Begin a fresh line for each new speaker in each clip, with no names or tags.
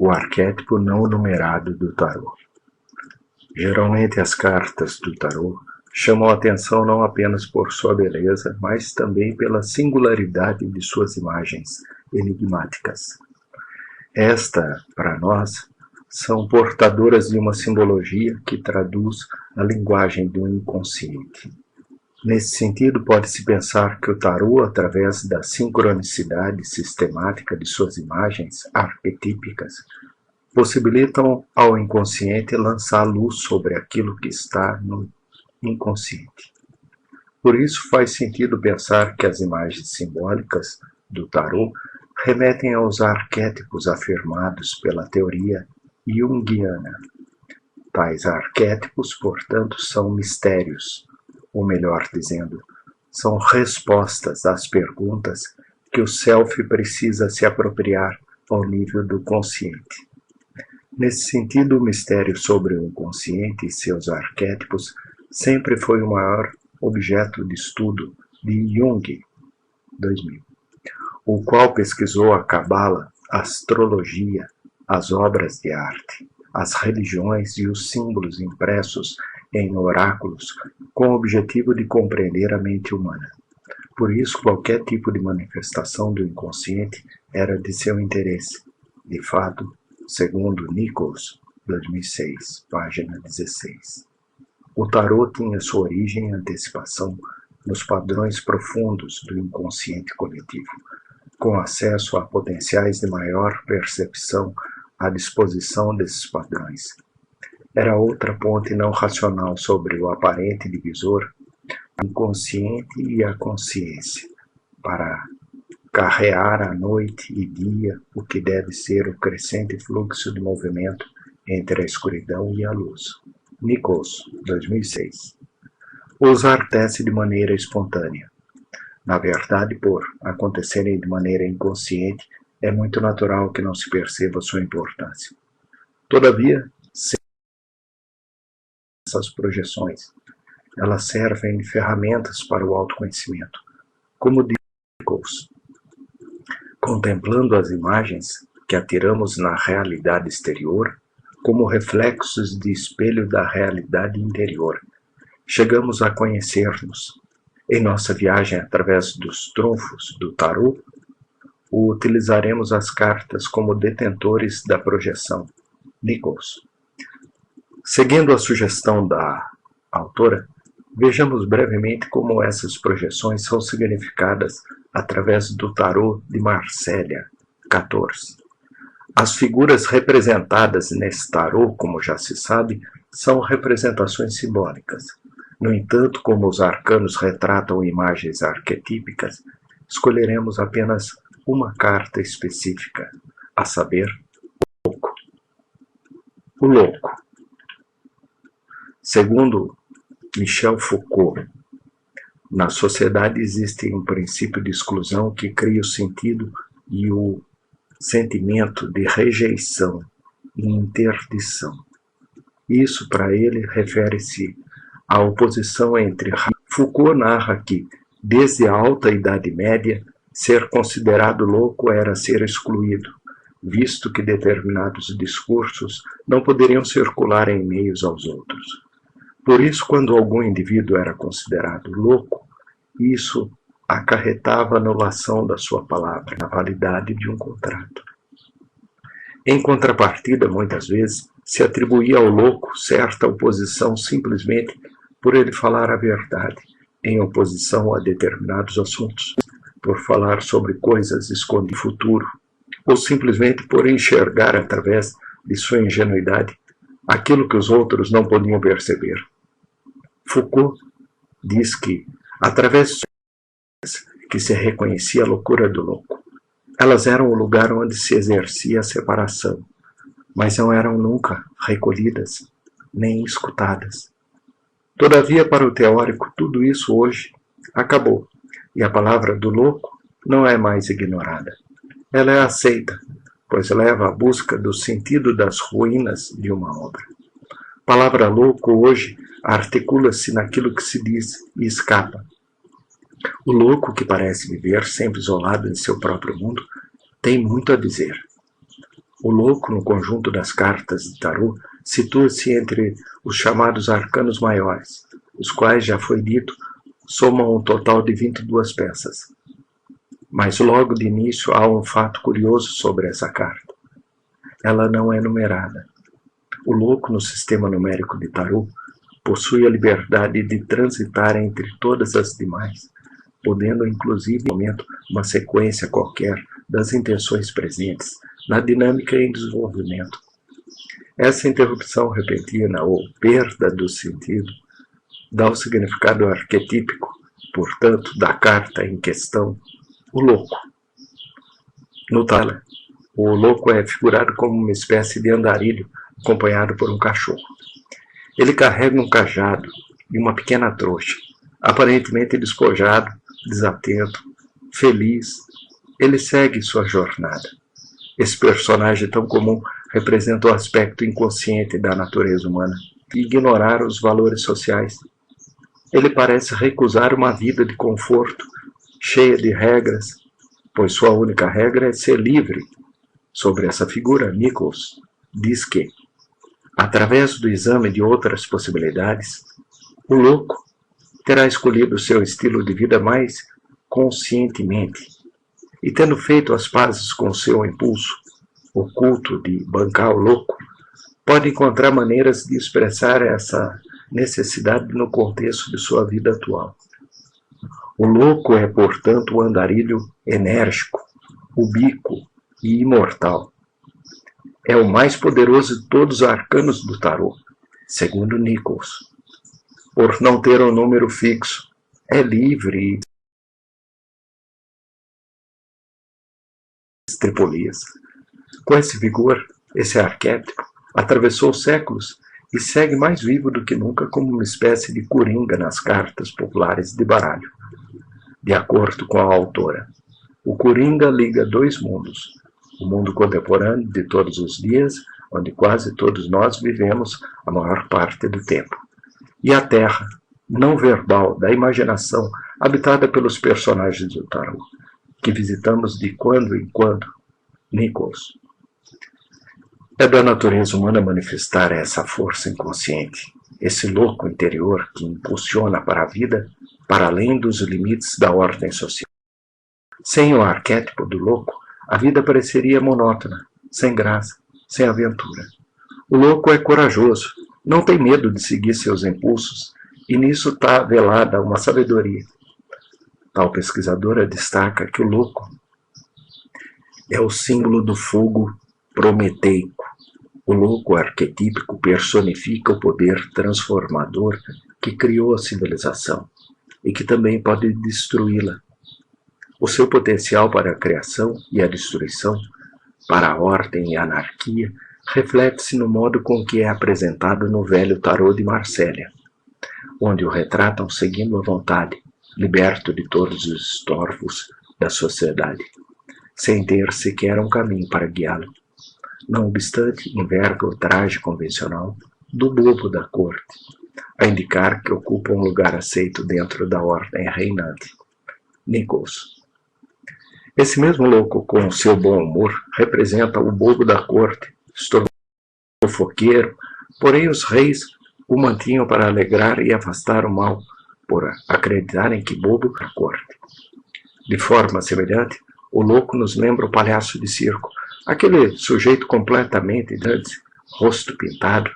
o arquétipo não numerado do tarô. Geralmente as cartas do tarô chamam a atenção não apenas por sua beleza, mas também pela singularidade de suas imagens enigmáticas. Esta, para nós, são portadoras de uma simbologia que traduz a linguagem do inconsciente. Nesse sentido, pode-se pensar que o tarô, através da sincronicidade sistemática de suas imagens arquetípicas, possibilitam ao inconsciente lançar luz sobre aquilo que está no inconsciente. Por isso faz sentido pensar que as imagens simbólicas do tarô remetem aos arquétipos afirmados pela teoria junguiana. Tais arquétipos, portanto, são mistérios, ou melhor dizendo, são respostas às perguntas que o self precisa se apropriar ao nível do consciente. Nesse sentido, o mistério sobre o inconsciente e seus arquétipos sempre foi o maior objeto de estudo de Jung, 2000, o qual pesquisou a cabala, a astrologia, as obras de arte, as religiões e os símbolos impressos em oráculos com o objetivo de compreender a mente humana. Por isso, qualquer tipo de manifestação do inconsciente era de seu interesse. De fato, segundo Nichols, 2006, página 16. O tarô tinha sua origem e antecipação nos padrões profundos do inconsciente coletivo, com acesso a potenciais de maior percepção à disposição desses padrões. Era outra ponte não racional sobre o aparente divisor, o inconsciente e a consciência, para carrear à noite e dia o que deve ser o crescente fluxo de movimento entre a escuridão e a luz. Nichols, 2006. Usar acontece de maneira espontânea. Na verdade, por acontecerem de maneira inconsciente, é muito natural que não se perceba sua importância. Todavia, essas projeções, elas servem de ferramentas para o autoconhecimento. Como diz Nichols, contemplando as imagens que atiramos na realidade exterior como reflexos de espelho da realidade interior, chegamos a conhecer-nos. Em nossa viagem através dos trunfos do tarô, utilizaremos as cartas como detentores da projeção. Nichols. Seguindo a sugestão da autora, vejamos brevemente como essas projeções são significadas através do tarô de Marsella, 14. As figuras representadas nesse tarô, como já se sabe, são representações simbólicas. No entanto, como os arcanos retratam imagens arquetípicas, escolheremos apenas uma carta específica, a saber, o louco. O louco. Segundo Michel Foucault, na sociedade existe um princípio de exclusão que cria o sentido e o sentimento de rejeição e interdição. Isso, para ele, refere-se à oposição entre... Foucault narra que, desde a alta Idade Média, ser considerado louco era ser excluído, visto que determinados discursos não poderiam circular em meios aos outros. Por isso, quando algum indivíduo era considerado louco, isso acarretava a anulação da sua palavra, a validade de um contrato. Em contrapartida, muitas vezes, se atribuía ao louco certa oposição simplesmente por ele falar a verdade, em oposição a determinados assuntos, por falar sobre coisas escondidas no futuro, ou simplesmente por enxergar através de sua ingenuidade aquilo que os outros não podiam perceber. Foucault diz que, através que se reconhecia a loucura do louco, elas eram o lugar onde se exercia a separação, mas não eram nunca recolhidas, nem escutadas. Todavia, para o teórico, tudo isso hoje acabou, e a palavra do louco não é mais ignorada. Ela é aceita, pois leva à busca do sentido das ruínas de uma obra. A palavra louco hoje articula-se naquilo que se diz e escapa. O louco, que parece viver sempre isolado em seu próprio mundo, tem muito a dizer. O louco, no conjunto das cartas de tarô, situa-se entre os chamados arcanos maiores, os quais, já foi dito, somam um total de 22 peças. Mas logo de início há um fato curioso sobre essa carta. Ela não é numerada. O louco, no sistema numérico de tarô, possui a liberdade de transitar entre todas as demais, podendo inclusive, no momento, uma sequência qualquer das intenções presentes na dinâmica em desenvolvimento. Essa interrupção repentina ou perda do sentido dá o significado arquetípico, portanto, da carta em questão, o louco. No tarô, o louco é figurado como uma espécie de andarilho acompanhado por um cachorro. Ele carrega um cajado e uma pequena trouxa, aparentemente despojado, desatento, feliz. Ele segue sua jornada. Esse personagem tão comum representa o aspecto inconsciente da natureza humana e ignorar os valores sociais. Ele parece recusar uma vida de conforto, cheia de regras, pois sua única regra é ser livre. Sobre essa figura, Nichols diz que, através do exame de outras possibilidades, o louco terá escolhido seu estilo de vida mais conscientemente e, tendo feito as pazes com seu impulso oculto de bancar o louco, pode encontrar maneiras de expressar essa necessidade no contexto de sua vida atual. O louco é, portanto, o andarilho enérgico, ubíquo e imortal. É o mais poderoso de todos os arcanos do tarô, segundo Nichols. Por não ter um número fixo, é livre e estripolias. Com esse vigor, esse arquétipo atravessou séculos e segue mais vivo do que nunca como uma espécie de coringa nas cartas populares de baralho. De acordo com a autora, o coringa liga dois mundos: o mundo contemporâneo de todos os dias, onde quase todos nós vivemos a maior parte do tempo, e a terra não verbal da imaginação habitada pelos personagens do tarô, que visitamos de quando em quando. Nichols. É da natureza humana manifestar essa força inconsciente, esse louco interior que impulsiona para a vida para além dos limites da ordem social. Sem o arquétipo do louco, a vida pareceria monótona, sem graça, sem aventura. O louco é corajoso, não tem medo de seguir seus impulsos, e nisso está velada uma sabedoria. Tal pesquisadora destaca que o louco é o símbolo do fogo prometeico. O louco arquetípico personifica o poder transformador que criou a civilização e que também pode destruí-la. O seu potencial para a criação e a destruição, para a ordem e a anarquia, reflete-se no modo com que é apresentado no velho tarô de Marsella, onde o retratam seguindo a vontade, liberto de todos os estorvos da sociedade, sem ter sequer um caminho para guiá-lo. Não obstante, enverga o traje convencional do bobo da corte, a indicar que ocupa um lugar aceito dentro da ordem reinante. Nichols. Esse mesmo louco, com seu bom humor, representa o bobo da corte, fofoqueiro, porém os reis o mantinham para alegrar e afastar o mal, por acreditarem que bobo é a corte. De forma semelhante, o louco nos lembra o palhaço de circo, aquele sujeito completamente grande, rosto pintado.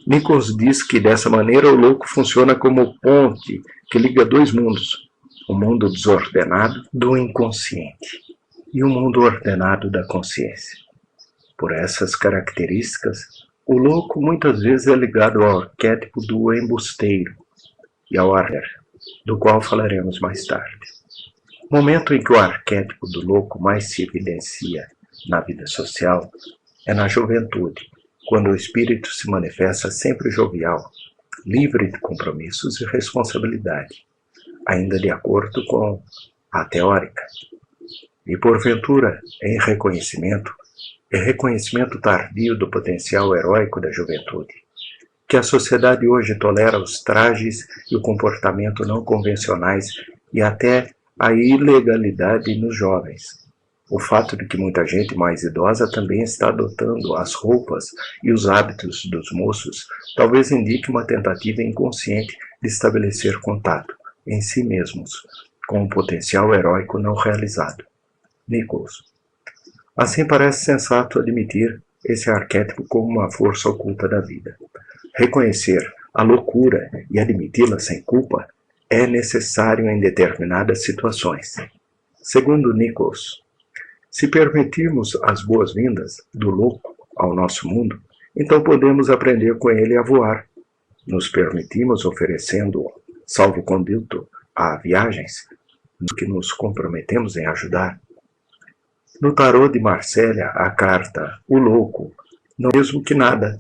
Nichols diz que dessa maneira o louco funciona como ponte que liga dois mundos, o mundo desordenado do inconsciente e o mundo ordenado da consciência. Por essas características, o louco muitas vezes é ligado ao arquétipo do embusteiro e ao arquétipo, do qual falaremos mais tarde. O momento em que o arquétipo do louco mais se evidencia na vida social é na juventude, quando o espírito se manifesta sempre jovial, livre de compromissos e responsabilidade, ainda de acordo com a teórica. E porventura, em reconhecimento tardio do potencial heróico da juventude, que a sociedade hoje tolera os trajes e o comportamento não convencionais e até a ilegalidade nos jovens. O fato de que muita gente mais idosa também está adotando as roupas e os hábitos dos moços talvez indique uma tentativa inconsciente de estabelecer contato em si mesmos com um potencial heróico não realizado. Nichols. Assim parece sensato admitir esse arquétipo como uma força oculta da vida. Reconhecer a loucura e admiti-la sem culpa é necessário em determinadas situações. Segundo Nichols, se permitirmos as boas-vindas do louco ao nosso mundo, então podemos aprender com ele a voar. Nos permitimos oferecendo salvo-conduto a viagens no que nos comprometemos em ajudar. No tarô de Marsella, a carta O Louco não é mesmo que nada.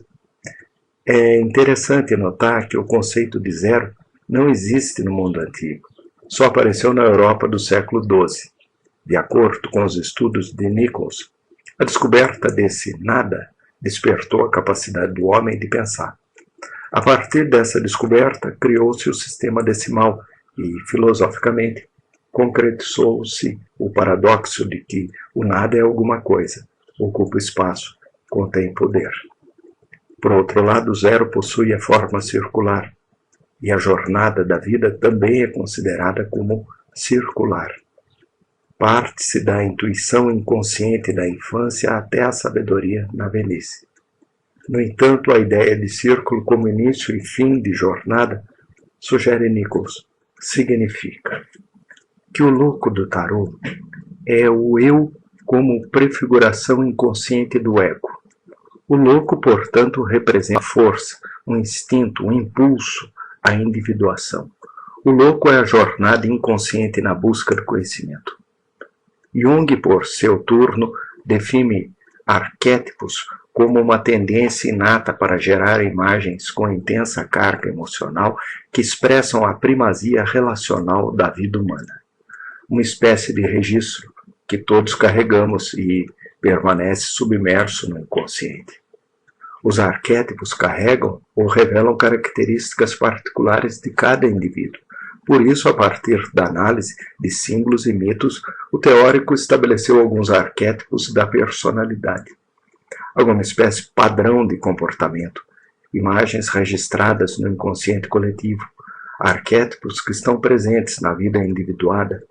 É interessante notar que o conceito de zero não existe no mundo antigo. Só apareceu na Europa do século XII. De acordo com os estudos de Nichols, a descoberta desse nada despertou a capacidade do homem de pensar. A partir dessa descoberta, criou-se o sistema decimal e, filosoficamente, concretizou-se o paradoxo de que o nada é alguma coisa, ocupa espaço, contém poder. Por outro lado, o zero possui a forma circular, e a jornada da vida também é considerada como circular. Parte-se da intuição inconsciente da infância até a sabedoria na velhice. No entanto, a ideia de círculo como início e fim de jornada, sugere Nichols, significa que o louco do tarô é o eu como prefiguração inconsciente do ego. O louco, portanto, representa a força, um instinto, um impulso, a individuação. O louco é a jornada inconsciente na busca do conhecimento. Jung, por seu turno, define arquétipos como uma tendência inata para gerar imagens com intensa carga emocional que expressam a primazia relacional da vida humana. Uma espécie de registro que todos carregamos e permanece submerso no inconsciente. Os arquétipos carregam ou revelam características particulares de cada indivíduo. Por isso, a partir da análise de símbolos e mitos, o teórico estabeleceu alguns arquétipos da personalidade, alguma espécie padrão de comportamento, imagens registradas no inconsciente coletivo, arquétipos que estão presentes na vida individuada,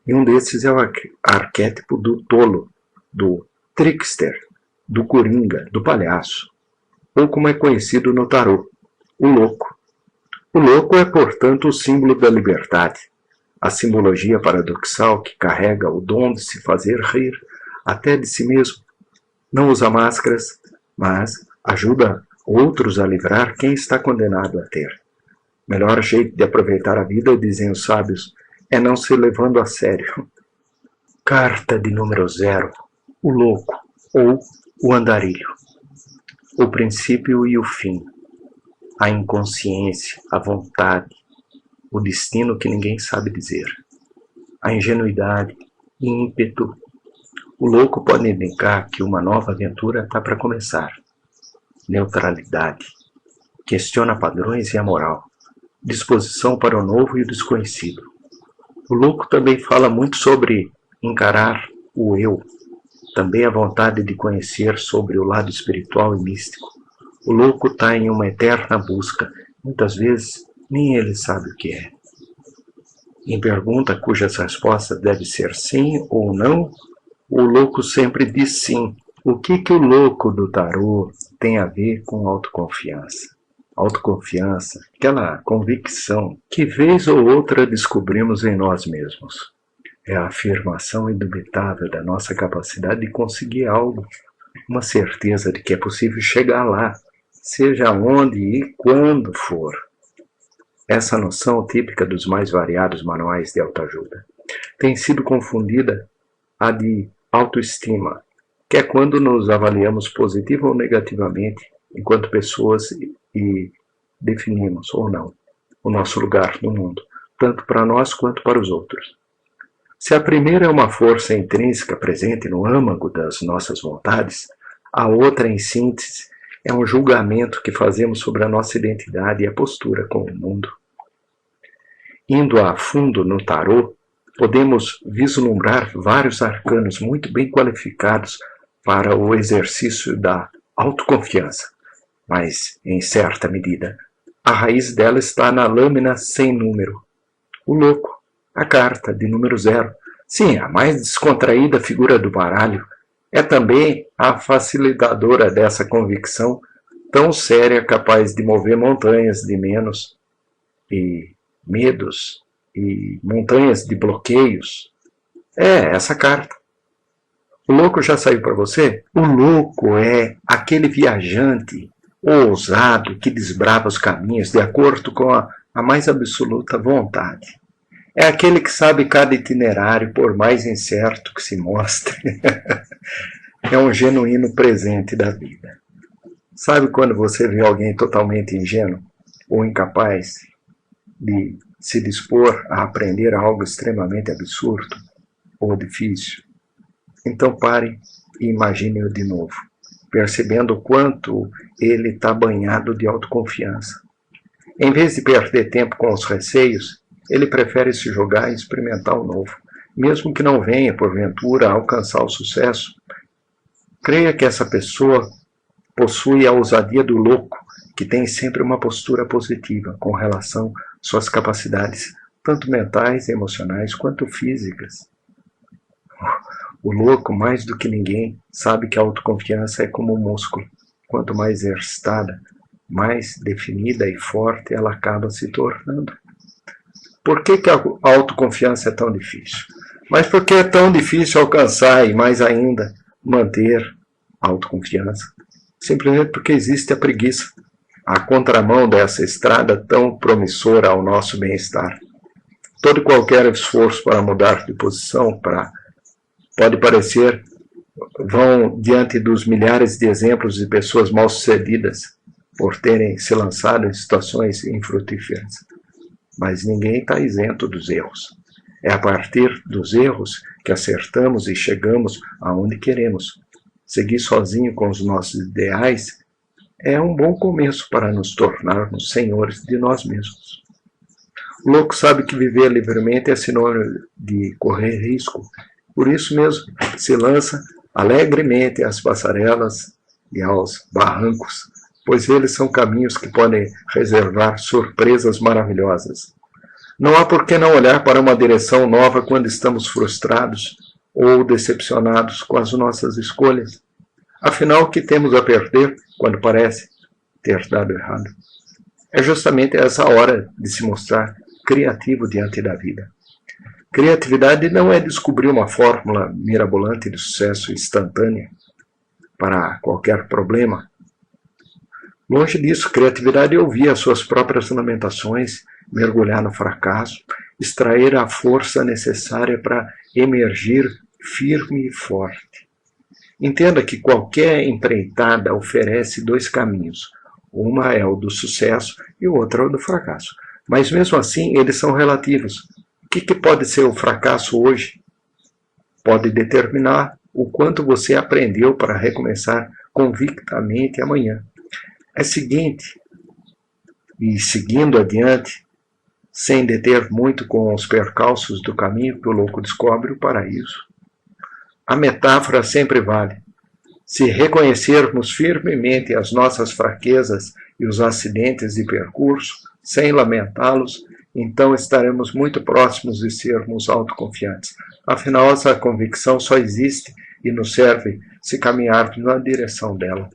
e um desses é o arquétipo do tolo, do trickster, do coringa, do palhaço, ou como é conhecido no tarô, o louco. O louco é, portanto, o símbolo da liberdade, a simbologia paradoxal que carrega o dom de se fazer rir até de si mesmo. Não usa máscaras, mas ajuda outros a livrar quem está condenado a ter. Melhor jeito de aproveitar a vida, dizem os sábios, é não se levando a sério. Carta de número 0, o louco, ou o andarilho. O princípio e o fim. A inconsciência, a vontade, o destino que ninguém sabe dizer, a ingenuidade, ímpeto. O louco pode indicar que uma nova aventura está para começar. Neutralidade, questiona padrões e a moral, disposição para o novo e o desconhecido. O louco também fala muito sobre encarar o eu, também a vontade de conhecer sobre o lado espiritual e místico. O louco está em uma eterna busca, muitas vezes nem ele sabe o que é. Em pergunta cujas respostas devem ser sim ou não, o louco sempre diz sim. O que o louco do tarô tem a ver com autoconfiança? Autoconfiança, aquela convicção que vez ou outra descobrimos em nós mesmos. É a afirmação indubitável da nossa capacidade de conseguir algo, uma certeza de que é possível chegar lá, seja onde e quando for. Essa noção, típica dos mais variados manuais de autoajuda, tem sido confundida a de autoestima, que é quando nos avaliamos positiva ou negativamente enquanto pessoas e definimos, ou não, o nosso lugar no mundo, tanto para nós quanto para os outros. Se a primeira é uma força intrínseca presente no âmago das nossas vontades, a outra, em síntese, é um julgamento que fazemos sobre a nossa identidade e a postura com o mundo. Indo a fundo no tarô, podemos vislumbrar vários arcanos muito bem qualificados para o exercício da autoconfiança, mas, em certa medida, a raiz dela está na lâmina sem número. O louco, a carta de número 0. Sim, a mais descontraída figura do baralho, é também a facilitadora dessa convicção tão séria, capaz de mover montanhas de menos e medos e montanhas de bloqueios. É essa carta. O louco já saiu para você? O louco é aquele viajante ousado que desbrava os caminhos de acordo com a mais absoluta vontade. É aquele que sabe cada itinerário, por mais incerto que se mostre. É um genuíno presente da vida. Sabe quando você vê alguém totalmente ingênuo ou incapaz de se dispor a aprender algo extremamente absurdo ou difícil? Então pare e imagine-o de novo, percebendo o quanto ele está banhado de autoconfiança. Em vez de perder tempo com os receios, ele prefere se jogar e experimentar o novo, mesmo que não venha, porventura, a alcançar o sucesso. Creia que essa pessoa possui a ousadia do louco, que tem sempre uma postura positiva com relação às suas capacidades, tanto mentais, emocionais, quanto físicas. O louco, mais do que ninguém, sabe que a autoconfiança é como um músculo. Quanto mais exercitada, mais definida e forte ela acaba se tornando. Por que a autoconfiança é tão difícil? Mas porque é tão difícil alcançar e, mais ainda, manter a autoconfiança? Simplesmente porque existe a preguiça, a contramão dessa estrada tão promissora ao nosso bem-estar. Todo e qualquer esforço para mudar de posição pode parecer vão diante dos milhares de exemplos de pessoas mal-sucedidas por terem se lançado em situações infrutíferas. Mas ninguém está isento dos erros. É a partir dos erros que acertamos e chegamos aonde queremos. Seguir sozinho com os nossos ideais é um bom começo para nos tornarmos senhores de nós mesmos. O louco sabe que viver livremente é sinônimo de correr risco. Por isso mesmo, se lança alegremente às passarelas e aos barrancos, pois eles são caminhos que podem reservar surpresas maravilhosas. Não há por que não olhar para uma direção nova quando estamos frustrados ou decepcionados com as nossas escolhas. Afinal, o que temos a perder quando parece ter dado errado? É justamente essa hora de se mostrar criativo diante da vida. Criatividade não é descobrir uma fórmula mirabolante de sucesso instantânea para qualquer problema. Longe disso, criatividade é ouvir as suas próprias lamentações, mergulhar no fracasso, extrair a força necessária para emergir firme e forte. Entenda que qualquer empreitada oferece dois caminhos. Uma é o do sucesso e o outro é o do fracasso. Mas mesmo assim, eles são relativos. O que pode ser o fracasso hoje? Pode determinar o quanto você aprendeu para recomeçar convictamente amanhã. É seguinte, e seguindo adiante, sem deter muito com os percalços do caminho que o louco descobre o paraíso. A metáfora sempre vale. Se reconhecermos firmemente as nossas fraquezas e os acidentes de percurso, sem lamentá-los, então estaremos muito próximos de sermos autoconfiantes. Afinal, essa convicção só existe e nos serve se caminharmos na direção dela.